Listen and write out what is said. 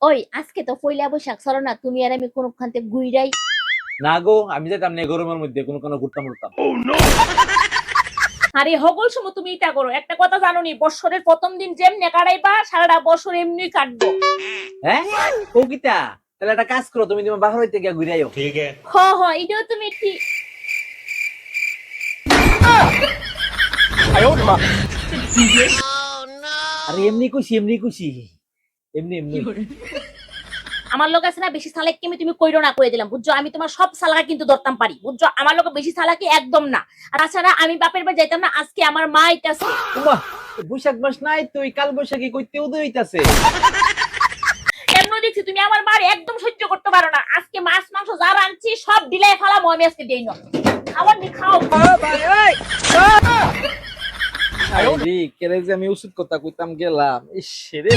ওই আজকে তো পয়লা বৈশাখ, চলো না তুমি আর আমি কোনখান থেকে ঘুরাই। না গো, আমি যেতাম না গরমের মধ্যে কোনো ঘুরতাম ঘুরতাম। আরে হগল সময় তুমি এটা করো, একটা কথা জানো নি, বছরের প্রথম দিন যেমনি কাটাইবা সারাটা বছর এমনি কাটবো। হ্যাঁ ও কিতা, তাহলে একটা কাজ করো, তুমি তোমার বাহার হইতে গিয়া ঘুরে আইও। হ হ, এটাও তুমি ঠিক। আরে এমনি খুশি এমনি এমনি। আমার লোক আছে না বেশি সালাক কি তুমি কইরো না, কই দিলাম বুঝছো, আমি তোমার সব সালাকা কিন্তু ধরতাম পারি বুঝছো, আমার লোক বেশি সালাকি একদম না। আর তাছাড়া আমি বাপের বাড়ি যাইতাম না, আজকে আমার মা আইতাছে। উমা, বৈশাখ মাস নাই তুই কাল বৈশাখী কইতে উদয় হইতাছে। এমন দেখছি তুমি আমার মার একদম সহ্য করতে পারো না, আজকে মাছ মাংস যা রাঁধছি সব দিলাই ফালামো আমি আজকে দেই না। খাবার নি খাও। আরে কেরে যে আমি ওষুধ কথা কইতাম গেলাম, ইস রে।